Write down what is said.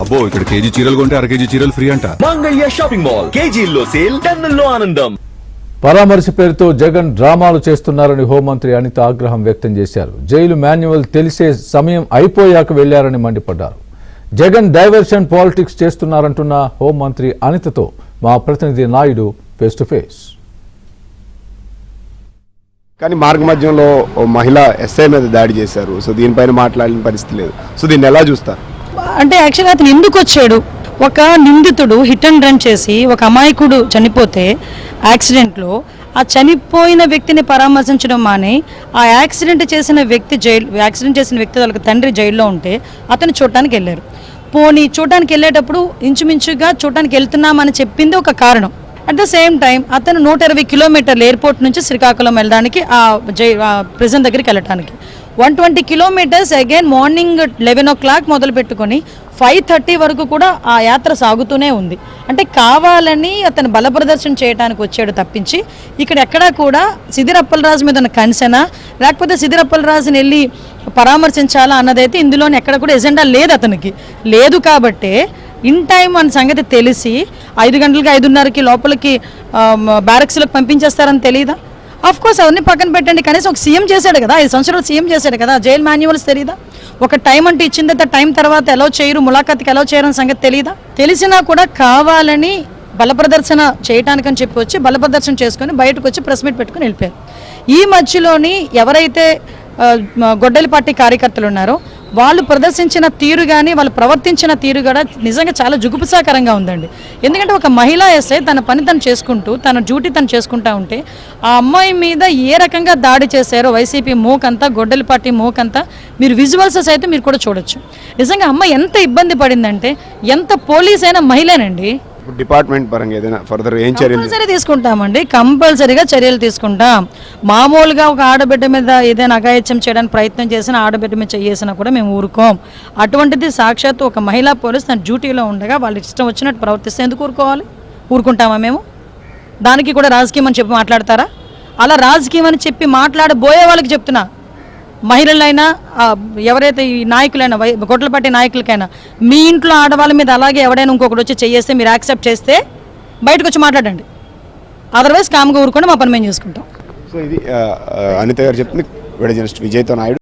అబ్బో ఇక్కడ కేజీ చీరలు కొంటే అర కేజీ చీరలు ఫ్రీ అంట. మంగళ్య షాపింగ్ మాల్, కేజీల్లో సేల్, టన్నుల్లో ఆనందం. పరామర్శ పేరుతో జగన్ డ్రామాలు చేస్తున్నారని హోంమంత్రి అనిత ఆగ్రహం వ్యక్తం చేశారు. జైలు మాన్యువల్ తెలిసే సమయం అయిపోయాక వెళ్లారని మండిపడ్డారు. జగన్ డైవర్షన్ పాలిటిక్స్ చేస్తున్నారంటున్న హోంమంత్రి అనితతో మా ప్రతినిధి నాయుడు ఫేస్ టు ఫేస్. కానీ మార్గ మధ్యంలో మహిళ ఎస్ఐ మీద దాడి చేశారు. సో దీనిపైన మాట్లాడిన పరిస్థితి లేదు. సో దీన్ని ఎలా చూస్తారు? అంటే యాక్చువల్గా అతను ఎందుకు వచ్చాడు? ఒక నిందితుడు హిట్ అండ్ రన్ చేసి ఒక అమాయకుడు చనిపోతే యాక్సిడెంట్లో ఆ చనిపోయిన వ్యక్తిని పరామర్శించడం మాని ఆ యాక్సిడెంట్ చేసిన వ్యక్తి వాళ్ళకి తండ్రి జైల్లో ఉంటే అతను చూడటానికి వెళ్ళారు. పోనీ చూడటానికి వెళ్ళేటప్పుడు ఇంచుమించుగా చూడటానికి వెళ్తున్నామని చెప్పింది ఒక కారణం. అట్ ద సేమ్ టైం అతను 120 కిలోమీటర్లు ఎయిర్పోర్ట్ నుంచి శ్రీకాకుళం వెళ్ళడానికి ఆ ప్రిజన్ దగ్గరికి వెళ్ళటానికి 120 కిలోమీటర్స్ అగైన్ మార్నింగ్ 11 o'clock మొదలు పెట్టుకొని 5:30 వరకు కూడా ఆ యాత్ర సాగుతూనే ఉంది. అంటే కావాలని అతను బల ప్రదర్శన చేయడానికి వచ్చాడు తప్పించి ఇక్కడ ఎక్కడా కూడా సిద్దిరప్పలరాజు మీద ఉన్న కన్సర్నా లేకపోతే సిద్దిరప్పలరాజుని వెళ్ళి పరామర్శించాలా అన్నదైతే ఇందులోని ఎక్కడ కూడా ఎజెండా లేదు, అతనికి లేదు. కాబట్టే ఇన్ టైం అన్న సంగతి తెలిసి 5 గంటలకి 5:30కి లోపలికి బ్యారక్స్లోకి పంపించేస్తారని తెలియదా? ఆఫ్ కోర్స్ అవన్నీ పక్కన పెట్టండి, కనీసం ఒక సీఎం చేశాడు కదా, 5 సంవత్సరాలు సీఎం చేశాడు కదా, జైలు మాన్యువల్స్ తెలియదా? ఒక టైం అంటే ఇచ్చిన తర్వాత టైం తర్వాత ఎలా చేయరు, ములాఖాత్కి ఎలా చేయరు అనే సంగతి తెలియదా? తెలిసినా కూడా కావాలని బల ప్రదర్శన చేయటానికని చెప్పి వచ్చి బల ప్రదర్శన చేసుకొని బయటకు వచ్చి ప్రెస్ మీట్ పెట్టుకుని వెళ్ళిపోయారు. ఈ మధ్యలోని ఎవరైతే గొడ్డలి పార్టీ కార్యకర్తలు ఉన్నారో వాళ్ళు ప్రదర్శించిన తీరు కానీ వాళ్ళు ప్రవర్తించిన తీరు కూడా నిజంగా చాలా జుగుప్సాకరంగా ఉందండి. ఎందుకంటే ఒక మహిళా ఎస్ఐ తన పని తను చేసుకుంటూ తన డ్యూటీ తను చేసుకుంటూ ఉంటే ఆ అమ్మాయి మీద ఏ రకంగా దాడి చేశారో వైసీపీ మూకంతా గొడ్డలి పార్టీ మూకంతా మీరు విజువల్స్ అయితే మీరు కూడా చూడొచ్చు. నిజంగా అమ్మాయి ఎంత ఇబ్బంది పడిందంటే ఎంత పోలీస్ అయినా మహిళనండి. డిపార్ట్మెంట్ పరంగా ఏదైనా ఫర్దర్ ఏం చర్యలు తీసుకుంటామండి? కంపల్సరీగా చర్యలు తీసుకుంటాం. మామూలుగా ఒక ఆడబిడ్డ మీద ఏదైనా అఘాయిత్యం చేయడానికి ప్రయత్నం చేసినా ఆడబిడ్డ మీద చేసినా కూడా మేము ఊరుకోం. అటువంటిది సాక్షాత్తు ఒక మహిళా పోలీస్ తన డ్యూటీలో ఉండగా వాళ్ళు ఇష్టం వచ్చినట్టు ప్రవర్తిస్తే ఎందుకు ఊరుకోవాలి? ఊరుకుంటామా మేము? దానికి కూడా రాజకీయం అని చెప్పి మాట్లాడతారా? అలా రాజకీయం అని చెప్పి మాట్లాడబోయే వాళ్ళకి చెప్తున్నా, మహిళలైనా ఎవరైతే ఈ నాయకులైనా గొడ్లపాటి నాయకులకైనా మీ ఇంట్లో ఆడవాళ్ళ మీద అలాగే ఎవడైనా ఇంకొకటి వచ్చి చేస్తే మీరు యాక్సెప్ట్ చేస్తే బయటకు వచ్చి మాట్లాడండి. అదర్వైజ్ కామ్గా ఊరుకుండా మా పని మేము చేసుకుంటాం. సో ఇది అనిత గారు చెప్తుంది. వీడియో జర్నలిస్ట్ విజయ్తో నాయుడు.